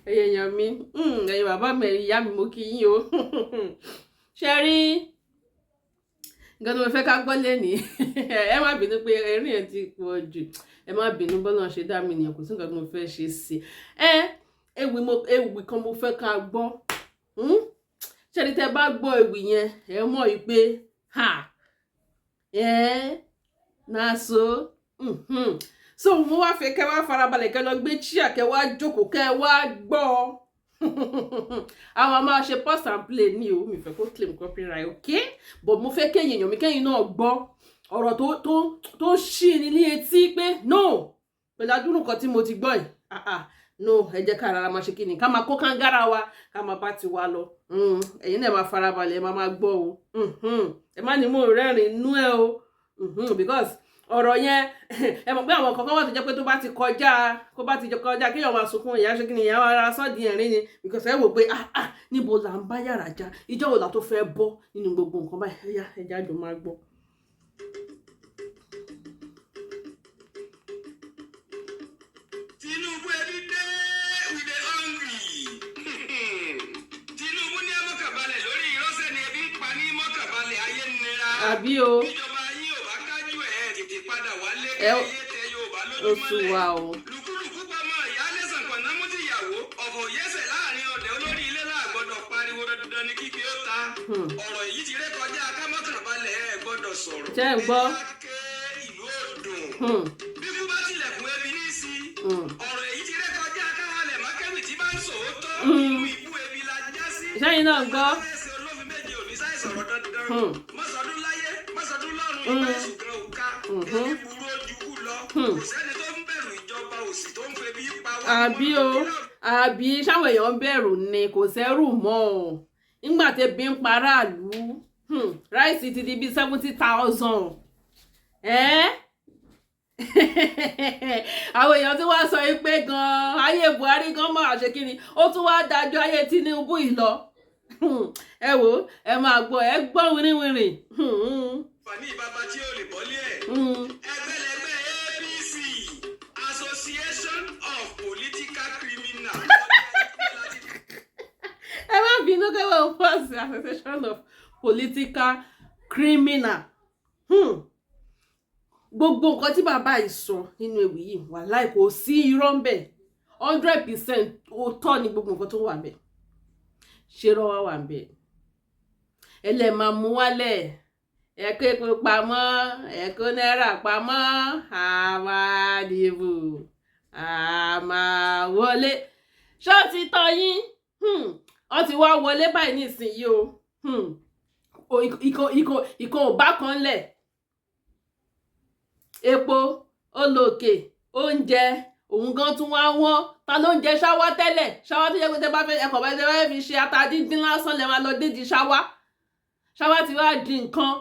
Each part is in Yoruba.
èèyàn mi ẹ̀yin bàbá mi ìyá mi mo kí yín o ṣe rí nǹkan tó fẹ́ ká gbọ́ lẹ́nìí ẹ má bínú pé ẹ̀rín ẹ̀ ti pọ̀ jù ẹ má bínú bọ́lá ṣe dá mi nìyẹn kò sí nǹkan tó mo fẹ́ ṣe sí ewì kan mo fẹ́ ká gbọ́ ṣe ni tẹ́ bá gbọ́ ewì yẹn ẹ mọ̀ yìí pé náà so mo wá fẹ́ kẹ́ wá farabalẹ̀ kẹ́ lọ gbé chíà kẹ́ wá jókòó kẹ́ wá gbọ́ àwọn máa ṣe pause and play ní o mi fẹ́ kó claim copyright okay but mo fẹ́ kéyìn èèyàn mi kẹ́yìn náà gbọ́ ọ̀rọ̀ tó ṣí ni ní etí pé no pẹ̀lú adúrú nǹkan tí mo ti gbọ́ yìí no ẹ jẹ́ ká rárá máa ṣe kí ni ká máa kó kángára wa ká máa bá ti wa lọ ẹ̀yin náà máa farabalẹ̀ ẹ máa gbọ́ o ẹ má ní mo rẹ́rìn inú ẹ o because ọ̀rọ̀ yẹn ẹ mọ̀ pé àwọn kankan wà tó jẹ́ pé tó bá ti kọjá kéèyàn máa sunkún ìyá ṣe kí ni ìyá ara sọ́ọ̀dì ẹ̀rín ni because ẹ wò pé níbo là ń bá yàrá já ìjọ́ wo là tó fẹ́ bọ́ nínú gbogbo nǹkan báyìí ẹja jọ máa gbọ́. Tinubu ẹbí dé we dey hungry. Tinubu ní amọ́kàbalẹ̀ lórí ìrọ́sẹ̀ ni ẹbí ń pa ní mọ́kàbalẹ̀ ayé nira. àbí o oṣù wa o. lùkúlùkú pamọ́ ìyáálé sànpọ̀nà mú tìyàwó ọ̀fọ̀ yẹ́sẹ̀ láàrin ọ̀dẹ̀ olórí ilé láàgbọ́dọ̀ pariwo dandan ní kíkí ó ta. ọ̀rọ̀ yìí ti ré kọjá kámọ́kànbalẹ̀ ẹ̀ gbọ́dọ̀ sọ̀rọ̀. jẹ́ ń gbọ́. ìlú òdùn. bí kú bá tilẹ̀kùn ẹbí ní sí. ọ̀rọ̀ yìí ti ré kọjá káwalẹ̀ mákẹ́wì tí bá ń sòótọ́. ìlú ìbú ẹbí la já sí. sẹ́yìn náà gbọ́. mọ́sọdún láyé mọ́sọdún lọ́run ìgbà ìṣùgbọ́n òka ẹbí burú ojú kú lọ kò sẹ́ni tó ń bẹ̀rù ìjọba òsì tó ń febi pa wá. àbí sáwọn èèyàn ń bẹ̀rù ni kò sẹ́rù mọ́ ọ nígbà tẹ́bi ń paráàlú ráìsì ti di bíi 70,000 àwọn èèyàn tí wàá sọ yìí pé gan-an ayé Buhari gan máa ṣe kí ni ó tún wá dájú ayé Tinubu yìí lọ ẹ wò ẹ máa gbọ́ ẹ gbọ́ wìrìwìrì. fani bàbá tí ó lè bọ́lé ẹ̀. ẹgbẹ́lẹ́gbẹ́ APC Association of Political Criminals. ẹ má bínú kẹ́wọ́ fọ́ọ̀sì Association of Political Criminals. gbogbo nǹkan tí bàbá yìí sọ nínú ewì yìí wàláhì kò sí irọ́ ń bẹ̀ 100% òótọ́ ni gbogbo nǹkan tó wà bẹ̀ ṣe rọ́ wá wà ń bẹ̀ ẹlẹ́màá mú wálẹ̀ ẹ̀kọ́ epo pamọ́ ẹ̀kọ́ náírà pamọ́ àmàdìbò àmàwọlé ṣọ́ọ̀tì tọ́yín wọ́n ti wá wọlé báyìí nísìnyí o ìkan ò bá kan lẹ̀ epo olóòkè oúnjẹ òun gan tún wá wọ́n ta ló ń jẹ ṣáwá tẹ́lẹ̀ ṣáwá tó yẹ pé tẹ́ bá fẹ́ ẹ̀kọ́ bá fẹ́ fi ṣe ata díndín lásán lẹ́ máa lọ dédìí ṣáwá ti wá di nǹkan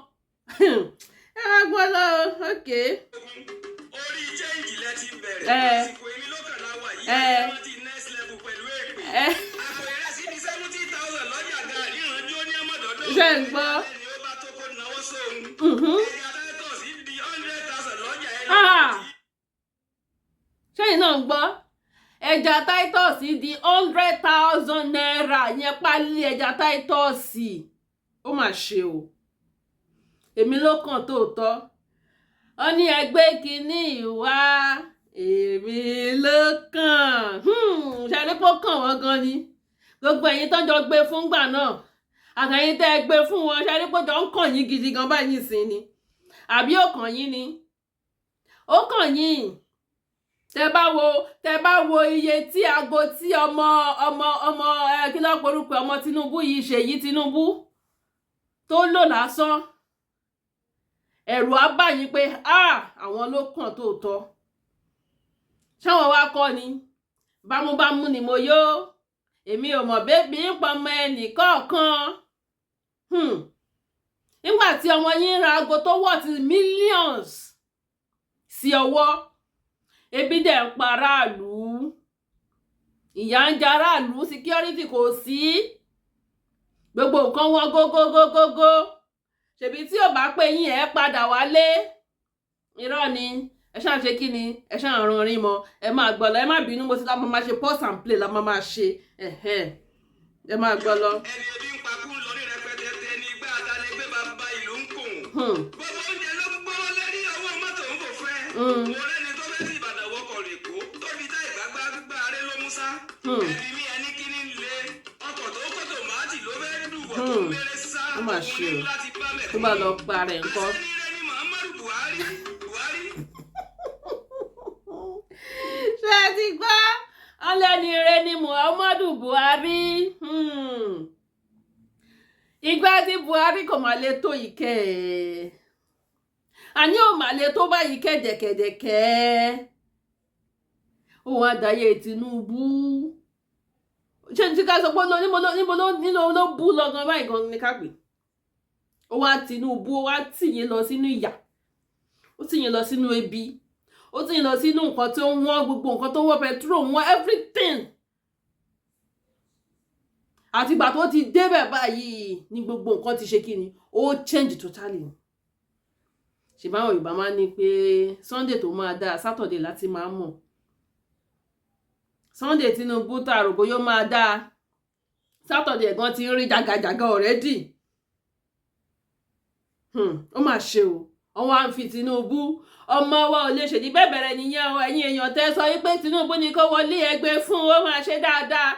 ẹ wá gbọ́ lọ òkè. orí change lẹ ti bẹ̀rẹ̀ àsìkò èmi lókànlá wà yìí ẹ ti next level pẹ̀lú èpè. àpò ìrẹsì ní 70,000 lọ́jà gàrí ìrànjú ó ní ọmọdọ́dọ́. ṣé ń gbọ́. ẹni ó bá tó kó náwó sóhun. ẹ̀yà tẹ́tọ̀ sí di 100,000 lọ́jà ẹ̀rọ. ṣẹ́yìn náà ń gbọ́ ẹja Titus di 100,000 naira yẹn pálí ẹja Titus ó mà ṣe o èmi ló kàn tóòtọ́ ó ní ẹgbẹ́ kínní ìwá èmi ló kàn ṣàlẹ́ pọ̀ kàn wọ́n gan ni gbogbo ẹ̀yin tọ́jọ́ gbé fúngbà náà àtẹ̀yìn tẹ́ ẹ gbé fún wọn ṣàlẹ́ pọ̀ jọ ń kàn yín gidi gan báyìí nìsín ni àbí ó kàn yín ni ó kàn yín tẹ́ bá wo iye tí aago tí ọmọ kí ló porúkọ ọmọ Tinubu yìí Ṣèyí Tinubu tó lò lásán ẹ̀rù á bà yín pé àwọn ló kàn tóòtọ́ ṣáwọn wá kọ́ ni bámúbámú ni mo yó èmi ò mọ̀ bébí ń pọmọ ẹnì kọ̀ọ̀kan nígbà tí ọmọ yín ra aago tó worth millions sí ọwọ́ ebi dẹ̀ ń pa aráàlú ìyà ń jẹ aráàlú security kò sí gbogbo nǹkan wọn gógógógógó ṣèbí tí ò bá pé yín ẹ padà wálé irọ́ ni ẹ ṣáà ṣe kí ni ẹ ṣáà ràn orin mọ́ ẹ máa gbọ́ lọ ẹ má bínú mo ti la máa ṣe pause and play la máa ṣe ẹ máa gbọ́ lọ. ẹni ebi ń pa kú lórí rẹpẹtẹ tẹ ní gbá àtàlẹgbẹ bàbá ìlú ń kùn. gbogbo oúnjẹ ló gbówó lérí owó mọ́tò ń fò fẹ́. mo rẹ́ni tó fẹ́ sí Ìbàdàn wọkọ̀ rè kó tóbi tá ìgbàgbá gbígbá aré ló mú sá. ẹni mi ẹni kí ni lé ọkọ̀ tó kó tòmátì ló fẹ́ dùwọ̀ tó mẹ́rẹ́ sá. ó mà ṣe o tó bá lọ parẹ́ nǹkan. ṣé ẹ ti gbọ́ ọlẹ́ni rẹ ni Muhammadu Buhari ìgbà tí Buhari kò máa lè tó ìkẹ́ ẹ̀ àní ò máa lè tó báyìí kẹ́dẹ̀kẹ́dẹ̀kẹ́ òun àdáyé Tinubu ṣé ní ká sọ pé níbo ló bú lọ́gán báyìí gan ní ká pè ó wá Tinubu ó wá tì yín lọ sínú ìyà ó tì yín lọ sínú ebi ó tì yín lọ sínú nǹkan tó ń wọ́n gbogbo nǹkan tó wọ́n petrol wọ́n everything àtìgbà tó ti débẹ̀ báyìí ní gbogbo nǹkan ti ṣe kí ni ó change totally ṣùgbọ́n àwọn Yorùbá máa ń ní pé Sunday tó máa dáa Saturday láti máa mọ̀ Sunday Tinubu tààrò bóyá ó máa dáa Saturday ẹ̀gbọ́n ti ń rí jagajaga already ó mà ṣe o ọwọ́ à ń fi Tinubu ọmọ wa ò lè ṣèdí bẹ́ẹ̀ bẹ̀rẹ̀ nìyẹn o ẹ̀yin èèyàn tẹ́ sọ wípé Tinubu ní kó wọlé ẹgbẹ́ fún ó máa ṣe dáadáa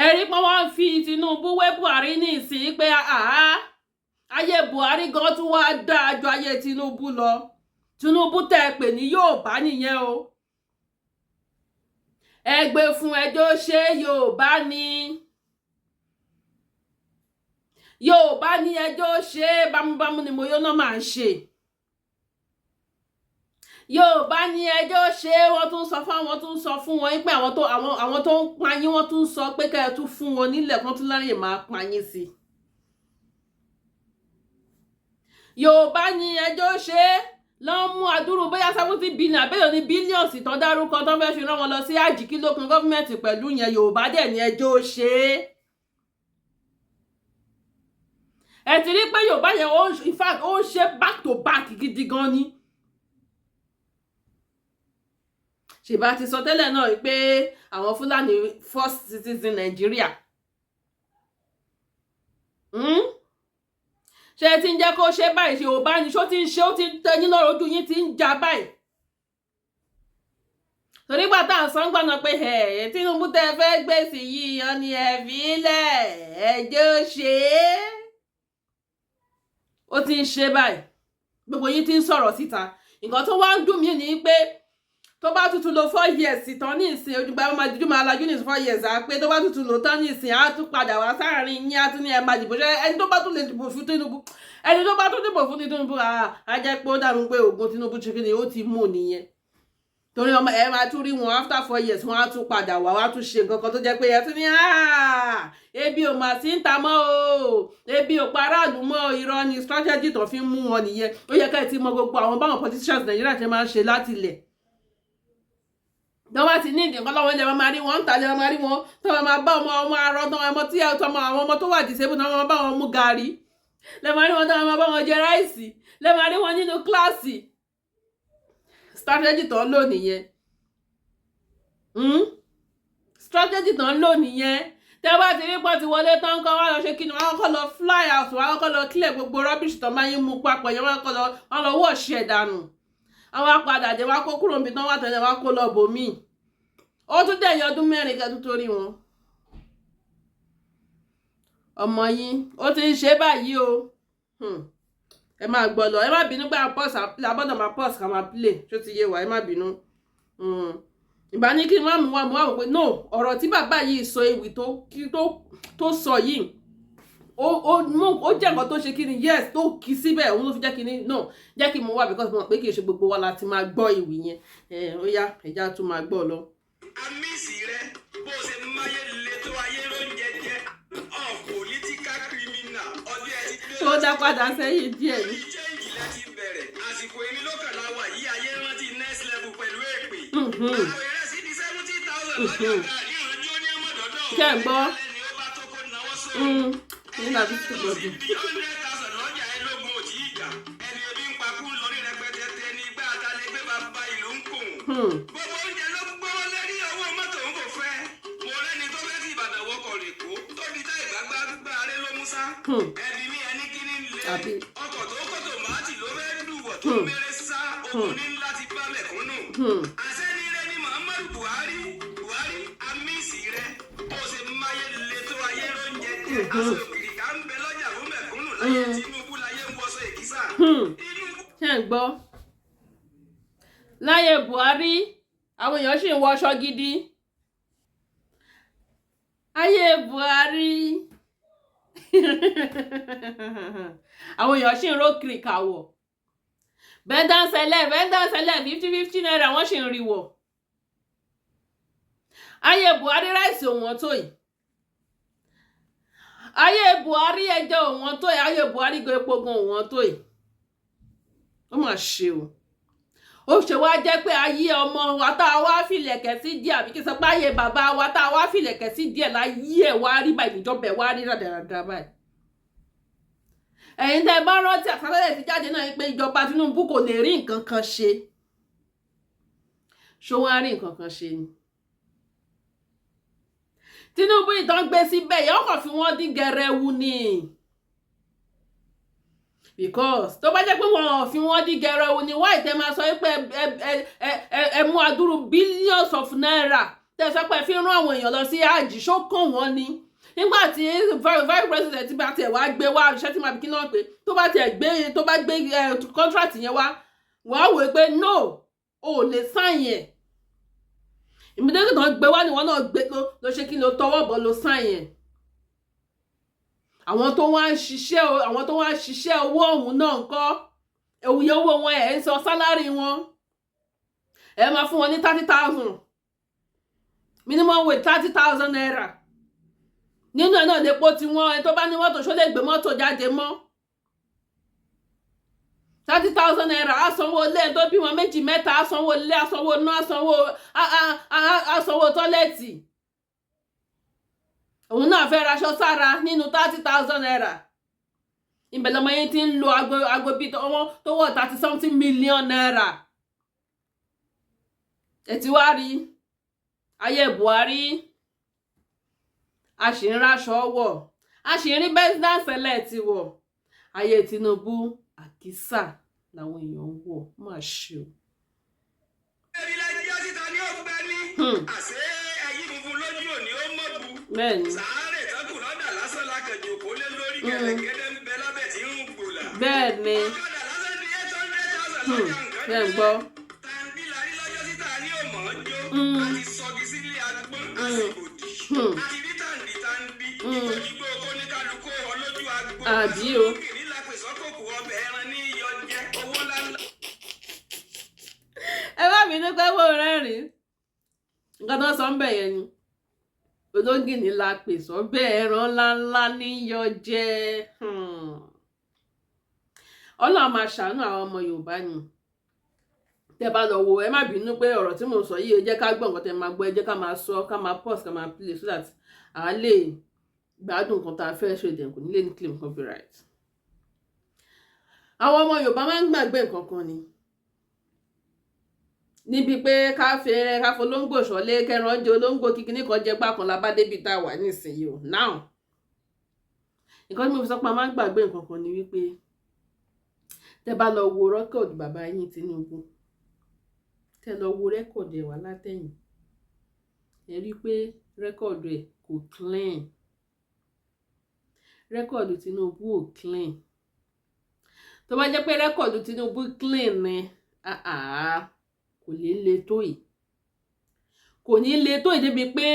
ẹ̀rí pọ́n wá ń fi Tinubu wé Buhari ní ìsìn pé ayé Buhari gan tún wá dáa ju ayé Tinubu lọ Tinubu tẹ́ ẹ pè ní Yorùbá nìyẹn o ẹgbẹ́ fún ẹjọ́ ṣe Yorùbá ni Yorùbá ní ẹjọ́ ṣe bámúbámú ni mo yóò náà máa ń ṣe Yorùbá ní ẹjọ́ ṣe wọ́n tún sọ fún wọn pé àwọn tó ń payín wọ́n tún sọ pé kẹ́ ẹ tún fún wọn nílẹ̀ kan tún láyè máa payín sí Yorùbá ní ẹjọ́ ṣe lọ mú àdúrú bóyá 70 billion àbẹ́yọ̀ ní bílíọ̀nsì tán dárúkọ tán fẹ́ fi rán wọn lọ sí àjìkílókun gọ́fìmẹ̀ntì pẹ̀lú yẹn Yorùbá dẹ̀ ní ẹjọ́ ṣe ẹ ti rí pé Yorùbá yẹn in fact ó ṣe back to back gidi gan ni ṣèbá ti sọ tẹ́lẹ̀ náà pé àwọn Fúlàní first citizen Nàìjíríà ṣe ti ń jẹ́ kó ṣe báyìí ṣe Yorùbá ni ṣó ti ń ṣe ó ti ń tẹyín lọ́rọ̀ ojú yín ti ń já báyìí torí gbà tá à ń sọ ń gbàna pé Tinubu tẹ fẹ́ gbèsè yìí ọ ni ẹ fi lẹ̀ ẹjọ́ ṣe é ó ti ń ṣe báyìí gbogbo yín ti ń sọ̀rọ̀ síta nǹkan tó wá ń dùn mí ni pé tó bá tutù lo 4 years tán ní ìsìn ojúgbà ọmọ ìdíjú máa lajú ní 4 years á pé tó bá tutù lo tán ní ìsìn á tún padà wá sáàrin yín á tún ní ẹ máa dìbò ṣe ẹni tó bá tún lè dìbò fún Tinubu ẹni tó bá tún dìbò fún Tinubu á jẹ́ pé ó dànù pé ogun Tinubu ṣe kí ni ó ti mú nìyẹn torí ọmọ ẹ máa tún rí wọn after 4 years wọn á tún padà wá wá tún ṣe nǹkan kan tó jẹ́ pé ẹ tún ní ebi ò mà sí ń ta mọ́ o ebi ò paráàlú mọ́ irọ́ ni strategy tó fi ń mú wọn nìyẹn ó yẹ ká ẹ ti mọ gbogbo àwọn báwọn politicians Nàìjíríà ṣe máa ń ṣe láti ilẹ̀ tó bá ti ní ìdí nǹkan lọ́wọ́ ilẹ̀ wọn máa rí wọn ń tàlẹ́ wọn máa rí wọn tó wọn máa bá ọmọ arọ tó ọmọ tí àwọn ọmọ tó wà disabled tó wọn máa bá wọn mú gàrí lẹ́ máa rí wọn tó wọn máa bá wọn jẹ ráìsì lẹ́ máa rí wọn nínú kíláàsì strategy tó ń lò nìyẹn strategy tó ń lò nìyẹn tẹ́ bá ti rí pọ́ ti wọlé tán kọ́ wọ́n lọ ṣe kí ni wọ́n kọ́ lọ fly out wọ́n kọ́ lọ clear gbogbo rubbish tó máa ń mú papọ̀ yẹn wọ́n lọ wash ẹ̀ dànù àwọn apàdà jẹ́ wá kó kúrò níbi tán wà tẹ́lẹ̀ wá kó lọ bòmíì ó tún dẹ̀yìn ọdún 4 kẹ́tù torí wọn ọmọ yín ó ti ń ṣe báyìí o ẹ máa gbọ́ lọ ẹ má bínú pé àbọ̀dọ̀ máa pause ká máa play ṣó ti yé wa ẹ má bínú ìgbà ní kí n má mú wa pé no ọ̀rọ̀ tí bàbá yìí sọ ewì tó sọ yìí ó jẹ́ nǹkan tó ṣe kí ni yes tó kì í síbẹ̀ òun ló fi jẹ́ kí ni no jẹ́ kí n mú wá because mo mọ̀ pé kì í ṣe gbogbo wa láti máa gbọ́ ewì yẹn ó yá ẹ̀já tún máa gbọ́ lọ. àmísì rẹ bó ṣe máyé le tó ayé ló ń jẹjẹ political criminal ọdún ẹ ti dé. tó dá padà sẹ́yìn díẹ̀ ni. ìjẹ́ǹjì lẹ ti bẹ̀rẹ̀ àsìkò èmi lókànlá wà yí ayé rántí next level pẹ̀lú èpè. àwọn ìrẹsì di 70,000 lọ́jọ́ gàrí ìrànjọ́ ní ọmọdọ́dọ́ kẹ́ ń gbọ́ ẹni ó bá tó kó náwó sórí. nígbà tó ti gbọ́dọ̀. 100,000 lọ́jà ẹlógún òtí ìjà ẹni ebi ń pa kú lórí rẹpẹtẹ tẹ ní gbà gbogbo oúnjẹ ló gbówó lérí owó mọ́tò ń kò fẹ́ mo rẹ́ni tó fẹ́ ti Ìbàdàn wọkọ̀ rè kó tóbi tá ìgbàgbà gbà rẹ ló mú sá ẹbí mi ẹni kí ni lé ọkọ̀ tó kó tòmátì ló fẹ́ lùwọ̀ tó mẹ́rẹ́ sá òun ní láti bá mẹ̀kúnnù àṣẹ ní rẹ ní Muhammadu Buhari amísì rẹ bó ṣe máyé lè tó ayé lóúnjẹ jẹ aṣọ òkìrìkà ń bẹ lọ́jà fún mẹ̀kúnnù láyé Tinubu láyé ń wọṣọ èkìsà. ṣé ń gbọ́ láyé Buhari àwọn èèyàn sì ń wọṣọ gidi ayé Buhari àwọn èèyàn sì ń ró kìrìkà wọ̀ bẹ́ńdánsẹ̀lẹ̀ 50 naira wọ́n sì ń rí wọ̀ ayé Buhari ráìsì òwọ́n tó yìí ayé Buhari ẹjọ́ òwọ́n tó yìí ayé Buhari gan epo gan òwọ́n tó yìí ó mà ṣe o ó ṣe wá jẹ́ pé ayé ọmọ wa tá a wá fìlẹ̀kẹ̀ sí díẹ̀ àbí kí n sọ pé ayé bàbá wa tá a wá fìlẹ̀kẹ̀ sí díẹ̀ láyé ẹ̀ wá rí báyìí ìjọba ẹ̀ wá rí rádaràdà báyìí ẹ̀yin tẹ́ bá rántí àkọsílẹ̀ ti jáde náà pé ìjọba Tinubu kò lè rí nǹkan kan ṣe ṣó wá rí nǹkan kan ṣe ni Tinubu ìtàn gbé síbẹ̀ yẹn ọkọ̀ fi wọ́n dín gẹrẹwu ni because tó bá jẹ́ pé wọn ò fi wọ́n dín gẹrẹwu ni wáyé tẹ́ máa sọ pé ẹ mú adúrú billions of naira tẹ́ sọ pé fi rán àwọn èèyàn lọ sí àjì ṣó kàn wọ́n ni nígbà tí vice president bá tiẹ̀ wá gbé wá iṣẹ́ tí màá bí kí náà pé tó bá gbé contract yẹn wá wàá wò pé no ò lè sign yẹn ìmúdẹ́gbẹ̀ tó ń gbé wá ni wọ́n náà gbé ló ṣe kí ló tọwọ́ bọ̀ ló sign yẹn àwọn tó wá ń ṣiṣẹ́ owó ọ̀hún náà ń kọ́ òye owó wọn ẹ̀ ń sọ sálárì wọn ẹ máa fún wọn ní 30,000 minimum wage 30,000 naira nínú ẹ̀ náà lépo tí wọ́n ẹni tó bá ní mọ́tò ṣó lè gbé mọ́tò jáde mọ́ 30,000 naira asanwó ilé ẹni tó bímọ méjì mẹ́ta asanwó ilé asanwó iná asanwó tọ́lẹ́ẹ̀tì òun náà fẹ́ raṣọ sára nínú 30,000 naira ìbẹ̀lẹ̀ ọmọ yẹn ti ń lo aago bíi tó wọ̀ 30-something million naira ẹ̀ tí wá rí ayé Buhari a sì ń ráṣọ wọ̀ a sì ń rí bẹ́ńdánsẹ̀lẹ̀ ti wọ̀ ayé Tinubu àkísà làwọn èèyàn ń wọ̀ má ṣe o. àṣé ẹyin funfun lójú òní ó mọ̀bù. bẹ́ẹ̀ni. sàárè tọ́kù lọ́dà lásán lákàjọ kó lé lórí gẹ́gẹ́dẹ́ ń bẹ lábẹ́ tí ń gbòòlà. bẹ́ẹ̀ni. ọ̀kadà lásán ní 800,000 lọ́jà nǹkan bẹ́ẹ̀ gbọ́. tàǹdí larí lọ́jọ́ síta ní òmò ọjọ́ àti sọgi sílé agbọ́n àsìkòdì àti rí tàǹdí ìgbòdìgbò kóníkálukú ọlójú agbọ́n àbí o. kìnní lápèsọ́kòkò ọbẹ̀ ẹran ní iyọ̀ jẹ owó ńláńlá. ẹ bá mi ní pé wọ́n rẹ́rìn-ín nǹkan tó sọ ń bẹ̀ yẹn ni ológìní la pè sọ bẹ́ẹ̀ ẹran ńláńlá níyọ jẹ Ọlọ́run máa ṣàánú àwọn ọmọ Yorùbá ni tẹ bá lọ wo ẹ má bínú pé ọ̀rọ̀ tí mo sọ yìí ẹ jẹ́ ká gbọ́ nǹkan tẹ máa gbọ́ ẹ jẹ́ ká máa sọ ká máa pause ká máa play so that à á lè gbádùn nǹkan tá a fẹ́ ṣe ìdẹ̀kù nílé ní claim copyright. àwọn ọmọ Yorùbá máa ń gbàgbé nǹkan kan ni níbi pé ká folóńgbò ṣọlé kẹran jẹ olóńgbò kíkiní kan jẹ pákan la bá débi tá a wà nísìnyí o now nǹkan tí mo fi sọ pé a máa ń gbàgbé nǹkan kan ni wípé tẹ bá lọ wo rẹ́kọ̀dù bàbá yín Tinubu tẹ lọ wo rẹ́kọ̀dù ẹ̀ wá látẹ̀yìn ẹ rí i pé rẹ́kọ̀dù ẹ̀ kò clean rẹ́kọ̀dù Tinubu ò clean tó bá jẹ́ pé rẹ́kọ̀dù Tinubu clean ni kò ní le tó yìí kò ní le tó yìí débi pé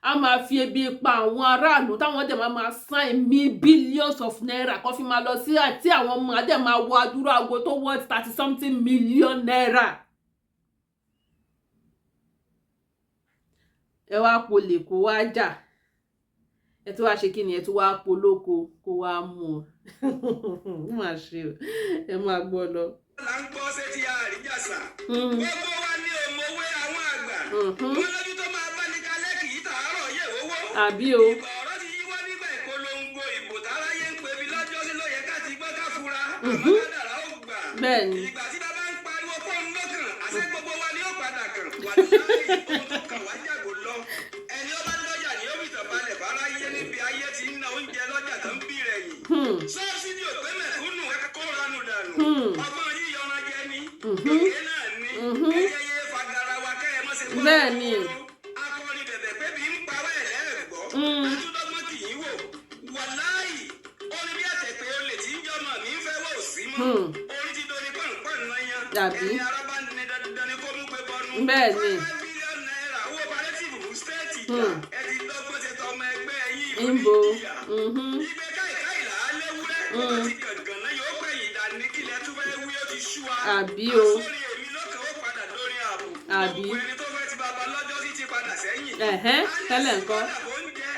a máa fi ebi pa àwọn aráàlú táwọn dẹ̀ máa sign billions of naira kan fi máa lọ sí àti àwọn ọmọ adẹ̀ máa wọ adúrú aago tó worth 30-something million naira. ẹ wá polè kó wá jà ẹ tó wá ṣe kí ni ẹ tó wá polóko kó wá mú ọ má ṣe o ẹ máa gbọ́ lọ. là ń gbọ́ ṣé ti àríjàsà gbogbo wa ní òmòwé àwọn àgbà wọn lójú tó máa bá ní kalẹ́ kì í tààrọ̀ yẹ̀ owó. àbí o. ìgbà ọ̀rọ̀ ti yíwọ́ nígbà ìpolongo ìbò táráyé ń pè mí lọ́jọ́ sí ló yẹ ká ti gbọ́ ká fura àmọ́ kádàrá ó gbà. bẹ́ẹ̀ni. ìgbà tí bàbá ń pariwo fóun lọ́kàn àṣẹ gbogbo wa ni ó padà kàn. wàláhì ohun tó kàn wá jàgbó lọ ẹni ó bá lọ́jà ní òbítàn balẹ̀ bára yé níbi ayé ti ń ná oúnjẹ lọ́jà tó ń bí rẹ̀ yìí ṣọ́ọ̀ṣì ní òpé mẹ̀kúnnù kó ranù dànù ọgbọ́n yìí yọra jẹ ní òkè náà ní ẹyẹyẹ fagara wa kẹ́ ẹ mọ́ ṣe gbọ́ bẹ́ẹ̀ ni akọrin bẹ̀bẹ̀ pé bí ń parọ́ ẹ̀ lẹ́rẹ̀gbọ́ àtúndọ́gbọ́n kì í wò wàláhì orin bí àtẹ̀pẹ́ olè tí ń jọmọ mi ń fẹ́ wò sí mọ́ orin ti dorí pọ̀npọ̀n náà yan ẹni arábá ní dandan ni kó mú pé bọ́nu bẹ́ẹ̀ ni $5 million owó palliative fún stéètì ìjà ẹ ti dọ́gbọ́n ṣe tọmọ ẹgbẹ́ yìí ìbò ìgbẹ́ káìkáì là á léwúrẹ́ ó ti gàngàn náà yóò pẹ̀yìn ìdání kílẹ̀ tó fẹ́ wí ó ti ṣú wa àbí o àsórí èmi lọ́kàn ó padà lórí ààbò àbí gbogbo ẹni tó fẹ́ ti bàbá lọ́jọ́ sí ti padà sẹ́yìn tẹ́lẹ̀ nǹkan oúnjẹ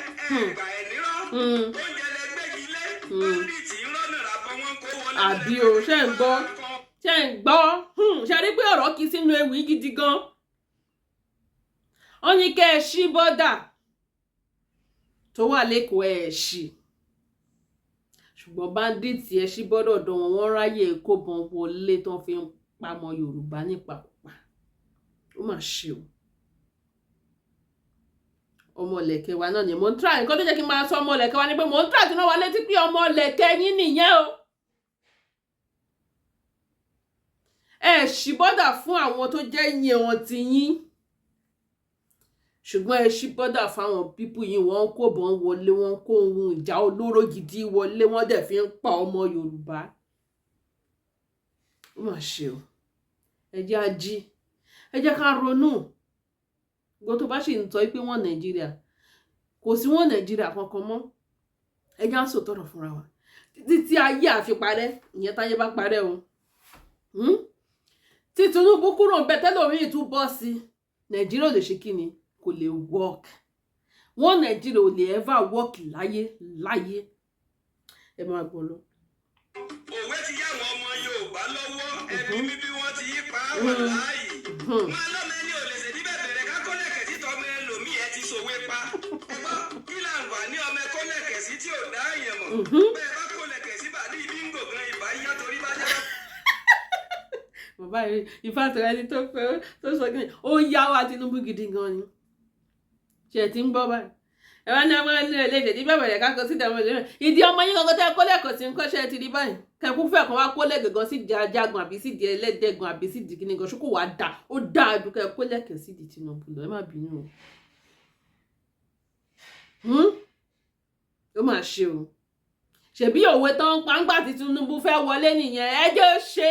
ẹ̀gbà ẹ̀ nírọ̀ oúnjẹ lẹgbẹ́gilé báńdì tí ń rọ́nà ràbọ̀ wọn kó wọlé àbí o ṣe ń gbọ́ ṣe rí pé ọ̀rọ̀ kì í sínú ewì gidi gan wọ́n ní kẹ́ ẹ ṣí bọ́dà tó wà lẹ́kọ̀ọ́ ẹ̀ ṣì ṣùgbọ́n báńdíìtì ẹ̀ ṣí bọ́dà ọ̀dọ̀ wọn wọ́n ráyè kó bọn wọlé tó fi ń pamọ́ Yorùbá nípakúpa ó mà ṣe o ọmọlẹ̀kẹ̀ wa náà ni mò ń tíra nǹkan tó jẹ́ kí n máa sọ ọmọlẹ̀kẹ̀ wa ni pé mò ń tíra tí náà wá létí pé ọmọlẹ̀kẹ̀ yín nìyẹn o ẹ ṣí bọ́dà fún àwọn tó jẹ́ yẹn ti yín ṣùgbọ́n ẹ ṣí bọ́dà fáwọn pípù yìí wọ́n kó bọn wọlé wọ́n kó ohun ìjà olóró gidi wọlé wọ́n dẹ̀ fi ń pa ọmọ Yorùbá ó mà ṣe o ẹ jẹ́ á jí ẹ jẹ́ ká ronú gbogbo tó bá sì ń sọ pé wọ́n Nàìjíríà kò sí wọ́n Nàìjíríà kankan mọ́ ẹ jẹ́ á sòtọ́rọ̀ fúnra wa títí tí ayé àfiparẹ́ ìyẹn táyé bá parẹ́ o tí Tinubu kúrò ń bẹ tẹ́lómi tún bọ́ sí Nàìjíríà ò lè ṣe kí ni kò lè work wọn Nàìjíríà ò lè ever work láyé ẹ máa gbọ́ lọ. òwe ti yá àwọn ọmọ Yorùbá lọ́wọ́ ẹbí mi bí wọ́n ti yí pa á wà láàyè máa lọ́mọ ẹni ò lè ṣe níbẹ̀ bẹ̀rẹ̀ ká kọ́lẹ̀kẹ̀ sí tọmọ ẹlòmíì ẹ ti ṣòwe pa ẹgbọ́n kí láǹfààní ọmọ ẹ kọ́lẹ̀kẹ̀ sí tí ò dá èèyàn mọ̀ bẹ́ẹ̀ bá kọ́lẹ̀kẹ̀ sí bàdí bíngò gan ìbá yá torí bá jẹ́ bàbá ìfàtọ̀ ẹni tó sọ kí ni ó yá wa Tinubu gidi gan ni ṣe ti ń gbọ́ báyìí ẹ wá ní ọmọ ilé ìlẹ́jẹ̀ tí bẹ̀rẹ̀ ká kọ sí ìdààmú ìlú ìdí ọmọ yín kankan tẹ́ kó lẹ́kọ̀ọ́ sí nǹkan ṣe ti rí báyìí kẹkún fẹ́ kan wá kó lẹ́gẹ̀gàn sí ìdí ajagun àbí sí ìdí ẹlẹ́dẹ̀gàn àbí sí ìdí kíní gan ṣókò wá dà ó dà á dúkẹ́ kó lẹ́kẹ̀ẹ́ sí ìdí Tinubu lọ ẹ má bínú o ó mà ṣe o ṣèbí òwe tó ń pa ńgbà tí Tinubu fẹ́ wọlé nìyẹn ẹjọ́ ṣe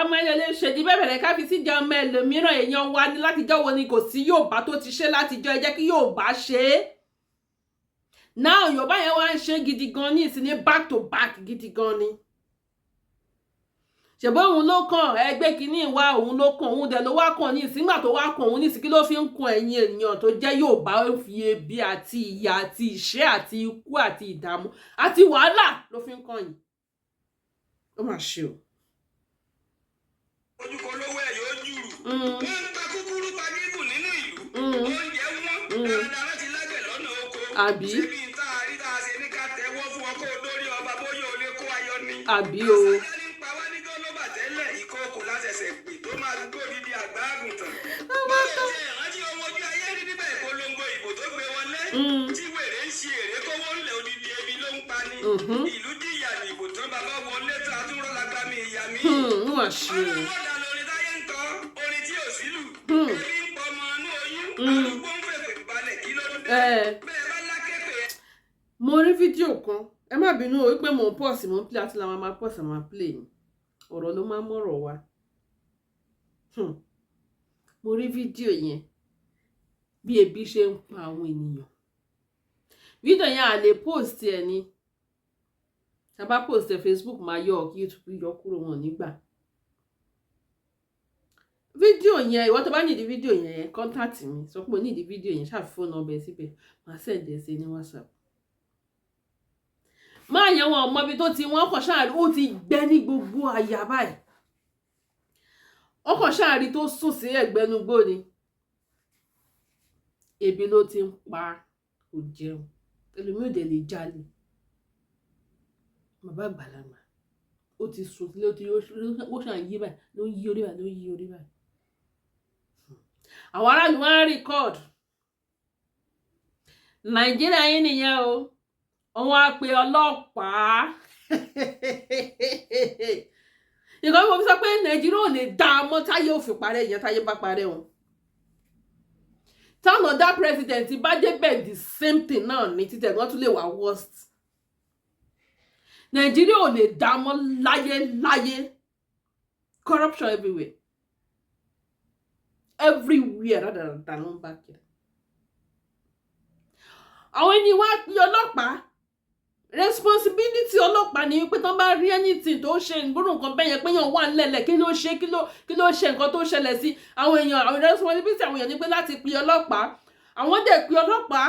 ọmọ ẹlẹ́lẹ́ ṣèdí bẹ̀rẹ̀ ká fi síjà ọmọ ẹlòmíràn èèyàn wa ní látijọ́ wo ni kò sí Yorùbá tó ti ṣe látijọ́ ẹ jẹ́ kí Yorùbá ṣe é náà Yorùbá yẹn wá ń ṣe gidi gan ní ìsìn ní back to back gidi gan ni ṣèbó òun ló kàn ẹgbẹ́ kínní wa òun ló kàn òun dẹ̀ ló wá kàn ní ìsìngbà tó wá kàn òun ní ìsìn kí ló fi ń kun ẹ̀yìn ènìyàn tó jẹ́ Yorùbá ó fi ebi àti ìyà àti ìṣẹ́ àti ikú àti ìdààmú àti wàhálà ló fi ń kàn yìí ó mà ṣe o. ojúkọ lówó ẹ̀ yóò jùrù wọ́n ń ta kúkúrú pa gígùn nínú ìlú oúnjẹ wọn dáradára ti lágbẹ̀ lọ́nà oko àbí ṣebí ń tá a rí tá a ṣe ní ká tẹ́wọ́ fún ọkọ olórí ọba bóyá o lè kó ayọ̀ ni àbí o àṣàjá ní pa wá ní gọ́lọ́bà tẹ́lẹ̀ ìkókò lásẹ̀sẹ̀ pè tó máa gbó dídí àgbá àgùntàn báwo ṣe ìrántí ohun ojú ayé rí nígbà ìpolongo ìbò tó gbé wọlé tí wèrè ń ṣe èrè kówó ńlẹ̀ odidi ebi ló ń pa ni ìlú dìyà ní ìbò tán bàbá wọlé tó àtúnrọ̀ lágbá mi ìyá mi wọ́n ṣe o. ọlọ́run ọ̀dà lórí táyé ń kọ́ orin tí ò sílù ebi ń pọ ọmọ inú oyún arúgbó ń fèpè balẹ̀ kí ló dé bẹ́ẹ̀ bá lákẹ́pẹ́. mo rí fídíò kan ẹ má bínú o wípé mò ń pọ̀ sí mò ń play àti làwọn máa pọ̀ sí máa play ni ọ̀rọ̀ ló máa ń mọ̀rọ̀ wá mo rí fídíò yẹn bí ebi ṣe ń pa àwọn ènìyàn fídíò yẹn à lè post ẹ ní tá bá post ẹ Facebook máa yọ kí YouTube yọ kúrò wọn nígbà fídíò yẹn ìwọ tó bá nídìí fídíò yẹn contact mi sọ pé o nídìí fídíò yẹn ṣáà fóònù ọbẹ̀ síbẹ̀ máa send ẹ sí ní WhatsApp máa yẹn wọn ọmọ ibi tó ti wọn kàn ṣáà ó ti gbẹ ní gbogbo àyà báyìí ọkàn ṣáà rí tó sùn sí ẹ̀gbẹ́nugbó ni ebi ló ti ń pa kò jẹun ẹlòmíì ò dẹ̀ lè jalè bàbá àgbàlagbà ó ti sùn sílé ó ṣàn yí báyìí ló ń yí orí báyìí ló ń yí orí báyìí àwọn aráàlú wá record Nàìjíríà yín nìyẹn o, wọ́n á pe ọlọ́pàá nǹkan tí mo fi sọ pé Nàìjíríà ò lè dá a mọ́ táyé ò fi parẹ́ ìyẹn táyé bá parẹ́ wọn. táwọn ọ̀dà president bá débẹ̀ the same thing náà ní títẹ̀ wọ́n tún lè wà worst. Nàìjíríà ò lè dá a mọ́ láyé corruption everywhere rádaràdà ló ń bá kiri. àwọn ẹni wá pe ọlọ́pàá, responsibility ọlọ́pàá ni pé tán bá rí anything tó ṣe ìgbóná nǹkan bẹ́ẹ̀ yẹn pé yàn wà nílẹ̀ kí ló ṣe nǹkan tó ṣẹlẹ̀ sí àwọn èèyàn. àwọn responsibility àwọn èèyàn ni pé láti pe ọlọ́pàá, àwọn dẹ̀ pe ọlọ́pàá,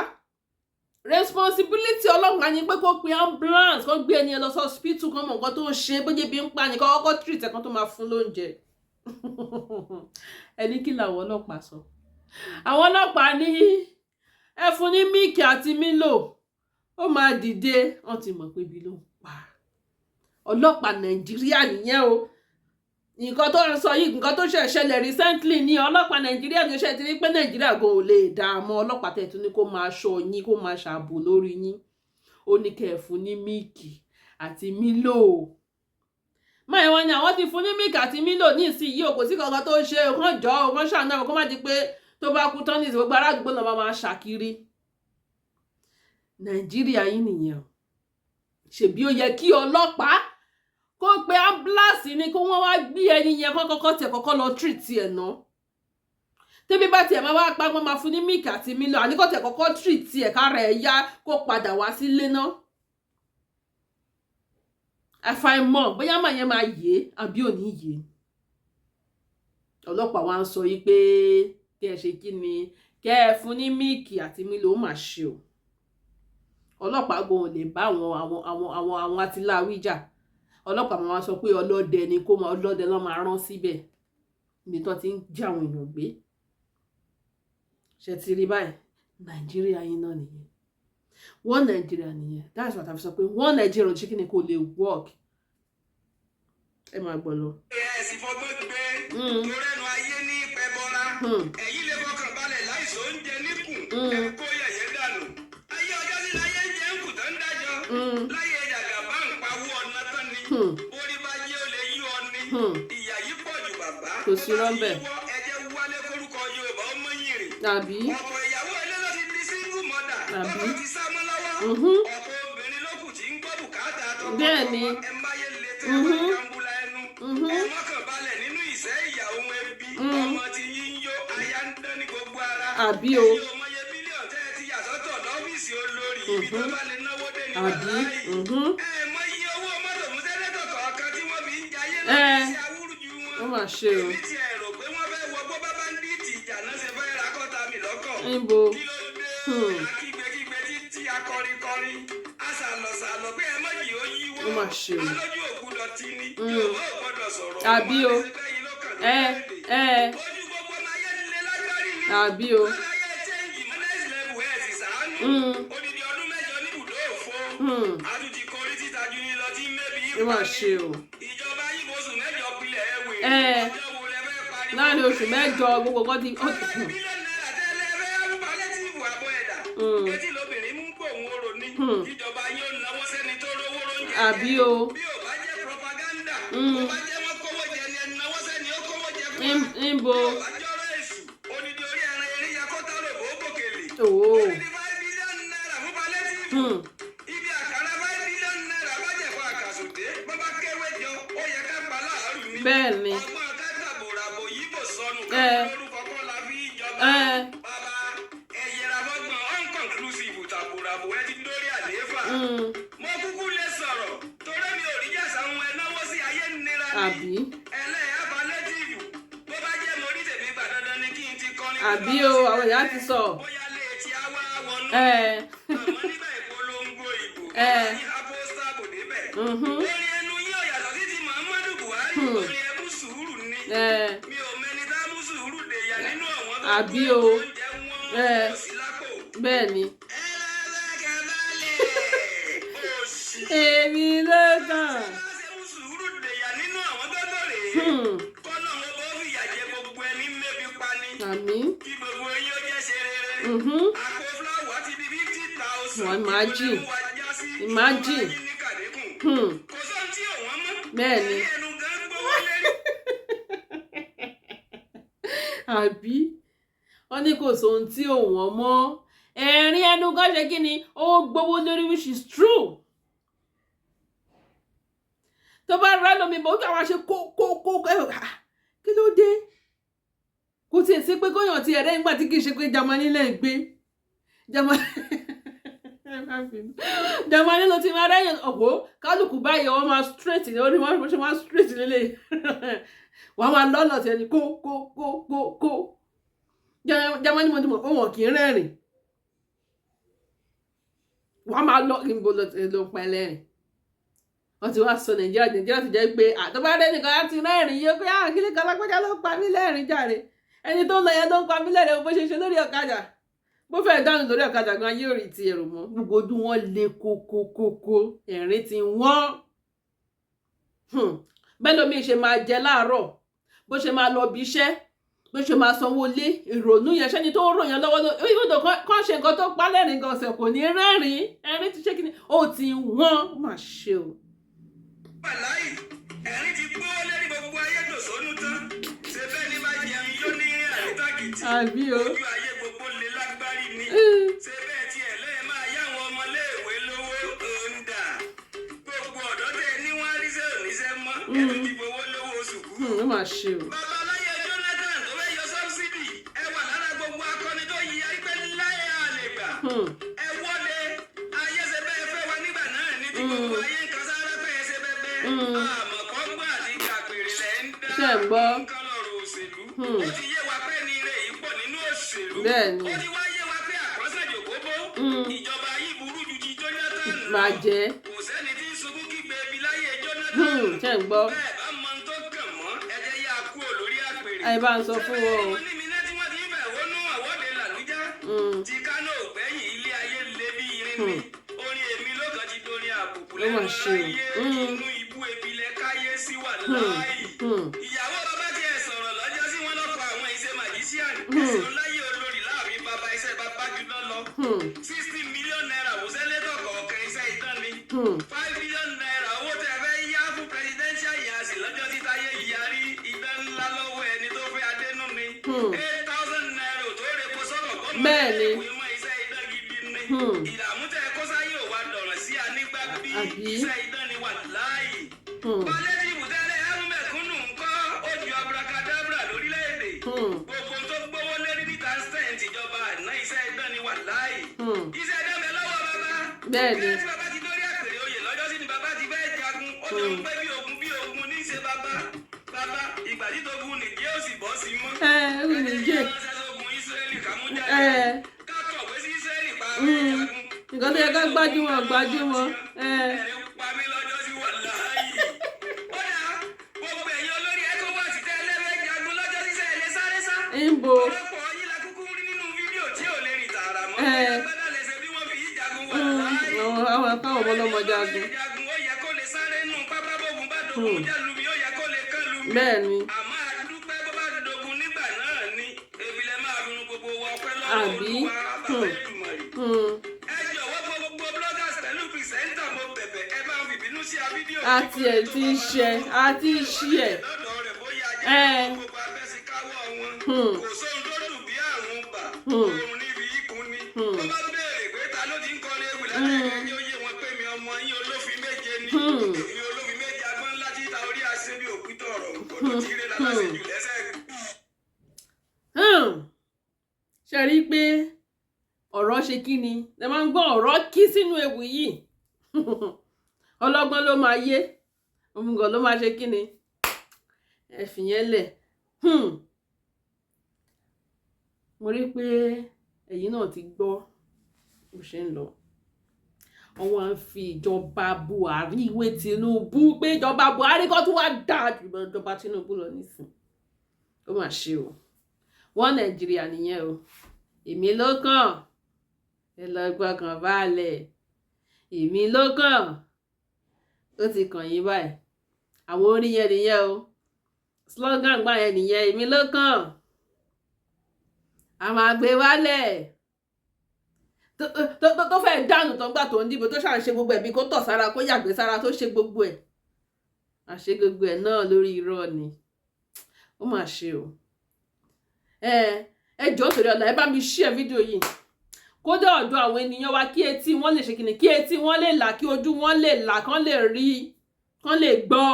responsibility ọlọ́pàá ni pé kó pe ambulance kó gbé ẹni lọ sí hospital kan mọ̀ nǹkan tó ṣe bóyá bí ń pa ni kọ́kọ́ treat ẹ̀kan tó máa fún lóúnjẹ. ẹni kí làwọn ọlọ́pàá sọ? àwọn ọlọ́pàá ní ẹ fún ní míìkì àti mílò ó máa dìde. wọ́n ti mọ̀ pé ibi ló ń pa ọlọ́pàá Nàìjíríà nìyẹn o. nǹkan tó ń sọ yìí nǹkan tó ṣẹlẹ̀ recently ní ọlọ́pàá Nàìjíríà ní oṣù tí ní pé Nàìjíríà gan ò lè dá a mọ́. ọlọ́pàá tẹ̀ tún ní kó máa ṣọ́ yín kó máa ṣààbò lórí yín. ó ní kẹ́ ẹ fún ní míìkì àti mílò. máa wọ́n ní àwọn ti fún ní míìkì àti mílò ní ìsinyìí o, kò sí kankan tó ṣe kán jọ o kán ṣàánú àwọn kó má di pé tó bá kú tán ní ìsìn gbogbo ará àdúgbò náà máa ṣàkiri. Nàìjíríà yín nìyẹn. ṣèbí ó yẹ kí ọlọ́pàá kó pe ambulance ni kó wọ́n wá gbé ẹni yẹn kọ́kọ́ lọ treat ẹ̀ ná. tẹ́bí bá tiẹ̀ máa wá pa wọ́n máa fún ní míìkì àti mílò àníkọ́ tẹ̀ kọ́kọ́ treat ẹ̀ kára ẹ̀ yá kó padà wá sílé ná. àfàìmọ̀ bóyá màá yẹn máa yé àbí ò ní yé. ọlọ́pàá wa ń sọ yìí pé kẹ́ ẹ ṣe kí ni kẹ́ ẹ fún ní míìkì àti mílò ó mà ṣe o. ọlọ́pàá gan ò lè bá àwọn atiláwí jà. ọlọ́pàá máa sọ pé ọlọ́dẹ ni kó máa ọlọ́dẹ lọ́ máa rán síbẹ̀ níbi tó ti ń jí àwọn èèyàn gbé. ṣe ti rí báyìí Nàìjíríà yín náà nìyẹn. wọ́n Nàìjíríà nìyẹn. that's what I'm sọ pé wọ́n Nàìjíríà ṣé kí ni kò lè work. ẹ máa gbọ́ lọ. ẹ̀sìn fọgbọ́n gbé torẹ́nu ayé ní pẹ́bọ́ra ẹ̀yìn lè fọkàn balẹ̀ láìsọ oúnjẹ níkùn ẹ̀kọ́ yẹ̀yẹ́ dànù. ayé ọjọ́ sí láyé ń jẹ́ ń kù tó ń dájọ́ láyé jàgàbá ń pawó ọ̀nà tán ni orí bá yé ó lè yí ọ ni ìyà yìí pọ̀ jù bàbá. kò sí rọ́bẹ̀. ẹ̀jẹ̀ wálé forúkọ Yorùbá ọmọ yìí rìn. tàbí. ọ̀pọ̀ ìyàwó ilé ló ti di single mother. ọkọ ti sá mọ́ lọ́wọ́. ọ̀pọ̀ obìnrin ló kù tí ń gbọ́ bùkátà tọkọ. bẹ́ẹ̀ni. ẹ má yé lè tẹ́ wọ́n jàmbula ẹnu. ọmọ kan balẹ̀ nínú ìṣẹ́ ìyàwó ẹbí. ọmọ ti yín yó aya ń dán ní gbogbo ara. àbí o. ẹ̀yin ọmọ yẹ bílíọ̀nù tẹ́ ẹ ti yàtọ̀tọ̀ lọ́fíìsì olórí ibi tó bá lè náwó dé ní wàhálà yìí. ẹ mọ iye owó mọ́tò mú sẹ́lẹ̀tọ̀ kọ̀ọ̀kan tí wọ́n fi ń jayé lọ́wọ́ sí awúrúju wọn. ó mà ṣe o. èmi ti ẹ̀rọ pé wọ́n fẹ́ wọ bó bá ń díìtì ìjà náà ṣe fẹ́ ra kọ́ta mi lọ́kọ̀. níbo. kí ló dé akígbekígbe títí akọrinkọrin aṣàlọ̀ṣàlọ̀ pé ẹ mọ̀ yìí ó yíwọ́. ó mà ṣe o. alójú òkúdọ̀ tí ni Yorùbá ò gbọ́dọ̀ sọ̀rọ̀. àbí o. ojú gbogbo máa yẹ nílé lágbárí ni. àbí o. láyé chẹ́ǹgì mọ́nẹ́sì lẹ́bù ẹ̀ sì sàánú. odidi ọdún mẹ́jọ níbùdó òfo. àtúntì kọrí títa ju ní lọ tí mẹ́bí ó mà ṣe o. ìjọba yìí oṣù mẹ́jọ pilẹ̀ ẹ̀wé. ọjọ́ wo lẹ fẹ́ parí. láàrin oṣù mẹ́jọ gbogbo kan ti. bílíọ̀nù náírà tẹ́lẹ̀ fẹ́ palliative àbọ̀ ẹ̀dà. etí lóbìnrin mú gbòòrùn orò ní. ìjọba yóò náwó sẹ́ni tó rówó lóúnjẹ. àbí o. bí ò bá jẹ́ propaganda. bó bá jẹ́ wọ́n kówó jẹ ni ẹni náwó sẹ́ni ó kówó jẹ fún wa. níbo. bí ò bá jọ́rọ̀ èṣù odidi orí ẹran eré yakọ́tà rò bó bòkèlè. odidi 5 bílíọ̀nù náírà fún palliative. ibi àkàrà 5 bílíọ̀nù náírà bá jẹ̀ fún àkàsòdé bó bá kéwé jọ ó yẹ ká pa láàárù ni. bẹ́ẹ̀ ni. ọgbọ́n kátàbòràbò yìí bò sọnù ká lórúkọ kọ́ la fi jọba. bàbá ẹ̀yẹ̀rà fọ́gbọ̀n unconclusive tàbòràbò ẹ ti dórí àlééfà. mo kúkú lè sọ̀rọ̀ torí mi ò rí jàsà ń wẹ náwó sí ayé nira ni. àbí. ẹlẹ́yà palliative bó bá jẹ́ mo rí tèmi gbà dandan ni kí n ti kọ́ ní. àbí o àwọn èèyàn ti sọ. bóyá lè ti á wá wọnú. àmọ́ nígbà ìpolongo ìbò ní apósítà kò débẹ̀. orin ẹnu yín ò yàtọ̀ sí ti Muhammadu Buhari orin ẹbú sùúrù ni. mi ò mẹni tá mú sùúrù dèyà nínú àwọn tó àbí kú o. oúnjẹ wọn kò sí lápò. bẹ́ẹ̀ ni. òṣì. èmi ló kàn. ṣé mú sùúrù dèyà nínú àwọn tó tó rèé. kọ́nà wọn bó fìyà jẹ gbogbo ẹni mẹ́bi pa ni. àmín. kí àpò fúláwà ti di 50,000. Imagine. Kò sóhun tí òun mọ́. Bẹ́ẹ̀ni. Ẹnu gan gbówó lérí. Àbí wọ́n ní kò sóhun tí òun mọ́. Ẹ̀rín ẹnu gan ṣe kí ni ó gbówó lórí, which is true. Tó bá rẹ́ lómi bó kí àwọn ṣe kó kí ló dé? Kò tiẹ̀ sí pé kóyàn ti ẹ̀rẹ́ nígbà tí kì í ṣe pé Jámánì lẹ́ gbé. Jámánì ló ti máa rẹ́yìn ọ̀pọ̀ kálukú báyìí wọ́n máa straight ní orí wọn ṣe máa straight lélẹ̀. Wọ́n máa lọ́nà tí ẹni kó. Jámánì mo ti mọ̀ pé wọn kì í rẹ́rìn. Wọ́n máa lọ ìbò ló pa ẹlẹ́rìn. Wọ́n ti wá sọ Nàìjíríà ti jẹ́ pé àtọ́bá rẹ̀ nìkan á ti rẹ́rìn yé pé àkílẹ̀ kan lápẹ́jà ló pa mí lẹ́rìn jàre. Ẹni tó ń lọ yẹn tó ń pa mí lẹ́rìn bó ṣe ṣe lórí ọ̀kadà. Bó fẹ́ dáhùn lórí ọ̀kadà gan ayé òrì ti ẹ̀rù mọ́. Gbogbo ojú wọn le kókókókó. Ẹ̀rín ti wọ́n. Bẹ́ẹ̀ lómi ṣe máa jẹ láàárọ̀. Bó ṣe máa lọ bí iṣẹ́. Bó ṣe máa sanwó lé ìrònú yẹn ṣẹ́ni tó ń rò yẹn lọ́wọ́ ìwúdò kan ṣe nǹkan tó pa lẹ́rìn gan ọ̀sẹ̀ kò ní rẹ́rìn. Ẹ̀rín ti ṣe kí ni ó ti wọ́n mà ṣe o. Wàláì, ẹ̀rín ti gbó lérí gbogbo ayé dòsónú tán. Ṣé bẹ́ẹ̀ ni bá jẹun yóò ní àríntàkìtì? Àbí o. Ojú ayé gbogbo lè lágbárí ni. Ṣé bẹ́ẹ̀ tí ẹ̀ lẹ́ẹ̀ máa yáwọn ọmọléèwé lówó ń dà? Gbogbo ọ̀dọ́ tẹ ní wọ́n ríṣẹ́ òníṣẹ́ mọ́. Ẹ̀rù ti gbowó lówó oṣù kú. Ó mà ṣe o. Bàbá aláyé Jonathan tó fẹ́ yọ sọ́bsìdì. Ẹ wà lára gbogbo akọni tó yí ẹgbẹ́ láyé àlè gbà. Ẹ wọ́de ayé ṣe bẹ́ẹ̀ fẹ́ wa nígbà náà ní ti gbogbo ayé nǹkan sára bẹ́ẹ̀ ṣe bẹ́ẹ̀ àmọ̀kọ́gbà àti ìgbàgbèrè lẹ́ ń dá nǹkan lọ́rọ̀ òṣèlú. Ó ti yé wa pé ní ire yìí pọ̀ nínú òṣèlú. Bẹ́ẹ̀ni. Ó ti wá yé wa pé àkọ́sẹ̀jòkóbó. Ìjọba yìí burú ju ti Jonathan lọ. Máa jẹ́. Kò sẹ́ni tí ń sunkún kígbe ebi láyé Jonathan. Ṣé ń gbọ́? Bẹ́ẹ̀ bá mọ tó kàn mọ́ ẹ̀jẹ̀ yá kú olórí àpèrè. Ẹ bá ń sọ fún wọn o. Ṣé ní miná tí wọ́n ti ń bẹ̀ wọnú àwọ́de làlújá? Ti Kánò ògbẹ́yìn ilé ayé le bí irin ni. Orin èmi ló kàn ti dorin àbùkù lẹ́nu láyé inú ibú ebi lẹ káyé sí wà láàyè. Ìyàwó bàbá tiẹ̀ sọ̀rọ̀ lọ́jọ́ sí wọn lọ́kọ̀ àwọn iṣẹ́ magician. Ẹ̀sìn láyé olórí láàrin bàbá iṣẹ́ bàbá jùlọ lọ. 60 million naira wò sẹ́lẹ̀tọ̀ kọ̀ọ̀kan iṣẹ́ ìtàn ni. 5 million naira owó tẹ̀ fẹ́ yá fún presidential yàsì lọ́jọ́ tí táyé yarí ìdán ńlá lọ́wọ́ ẹni tó fẹ́ adénú ni. 8,000 naira ò tó rè kó sọ́kọ̀ gómìnà Bẹ́ẹ̀ni. ìwé mọ́ iṣẹ́ ìdán gidi ni. Ìdààmú tẹ kó sáyé ò wá dọ̀rọ̀ sí anígbá bí iṣẹ́ ìdán ni wà láàyè. Balẹ̀ ti bùtẹ́lẹ̀ ẹrú mẹ̀kúnnù ńkọ́ ó ju abracadabra lórílẹ̀‐èdè. Gbogbo tó gbówó lérí níta stent ìjọba àná iṣẹ́ ìdán ni wà láàyè. Iṣẹ́ ìdán bẹ lọ́wọ́ bàbá. Bẹ́ẹ̀ni. Bẹ́ẹ̀ tí bàbá ti dórí àpèrè oyè lọ́jọ́ sí ni bàbá ti fẹ́ jagun. Ó jẹun pé bí ogun ní í ṣe bàbá. Bàbá ìgbà tí tó gun nìjẹ́ ó sì bọ́ sí mọ́. Ó ní jẹ́. Nǹkan tó yẹ ká gbájúmọ̀. Pa mí lọ́jọ́ sí wà láàyè. Ó dà gbogbo ẹ̀yin olórí ECOWAS tẹ́ ẹlẹ́fẹ̀ẹ́ jagun lọ́jọ́ sí sẹ́yìn lé sáré sá. Ìbò. Ọ̀pọ̀lọpọ̀ yín la kúkú rí nínú fídíò tí ò lè rìn tààrà mọ́. Ẹgbẹ́dá lè ṣe bí wọ́n fi yí jagun wà láàyè. Àwọn akáwọn ọmọlọ́mọ jagun. Ó yẹ kó lè sáré nù pápá bógun bá dogun jálumi ó yẹ kó lè kán lumi. Bẹ́ẹ̀ni. Àmọ́ àdúpẹ́ bó bá dogun nígbà náà ni ebi lẹ máa dunu gbogbo wa ọpẹ́ lọ́wọ́ Àbí? Olúwa bàbá Èdùmàrè. Ẹ jọ̀wọ́ gbogbo bloggers pẹ̀lú pìrìsẹ́ńtà mo bẹ̀bẹ̀ ẹ bá ń fìbínú sí fídíò. Àti ẹ̀ ti ń ṣe ẹ̀. Lọ́dọ̀ rẹ̀ bóyá ajẹ́ gbogbo abẹ́síkáwọ́ wọn. Kò sóhun tó dùn bí àrùn bà. Oòrùn níbi ikùn ni. Tó bá béèrè pé ta ló ti ń kọ́lé ewì látẹ̀kẹ́ ní ó yé wọn pé mi ọmọ yín olófin méje ni. Èmi olófin méje agbọ́n ńlá títa orí àṣẹ bí òkúta ọ̀rọ̀ kòtò tí ire lálásẹ̀jù lẹ́sẹ̀. Ṣe rí i pé ọ̀rọ̀ ṣe kí ni? Ẹ máa ń gbọ́ ọ̀rọ̀ kí sínú ewu yìí. Ọlọ́gbọ́n ló máa yé. Òmùgọ̀ ló máa ṣe kí ni? Ẹ fìyẹn lẹ̀. Mo rí pé ẹ̀yin náà ti gbọ́ bó ṣe ń lọ. Wọ́n á fi ìjọba Buhari wé Tinubu pé ìjọba Buhari kan tún wá dáa jù ìjọba Tinubu lọ nísìn. Ó mà ṣe o. Wọ́n Nàìjíríà nìyẹn o. Èmi ló kàn. Ẹ lọ gbọ́kàn balẹ̀. Èmi ló kàn. Ó ti kàn yín báyìí. Àwọn orin yẹn nìyẹn o. Slogan gbà yẹn nìyẹn. Èmi ló kàn. A máa gbé wálẹ̀. tó fẹ́ dànù tó ń gbà tó ń dìbò tó ṣàn ṣe gbogbo ẹ̀bí kó tọ̀ sára kó yàgbé sára tó ṣe gbogbo ẹ̀ àṣe gbogbo ẹ̀ náà lórí irọ́ ni ó mà ṣe o ẹ jọ̀ọ́ torí ọ̀la ẹ bá mi share fídíò yìí kó dé ọ̀dọ̀ àwọn ènìyàn wa kí etí wọn lè ṣe kìnnì kí etí wọn lè là kí ojú wọn lè là kán lè rí kán lè gbọ́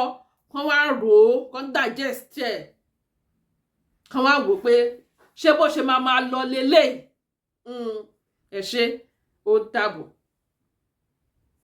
kán wá rò ó kán digest ẹ̀ kán wá wò pé ṣé bó ṣe máa lọ lélẹ̀ ẹ ṣé ó dàbọ̀.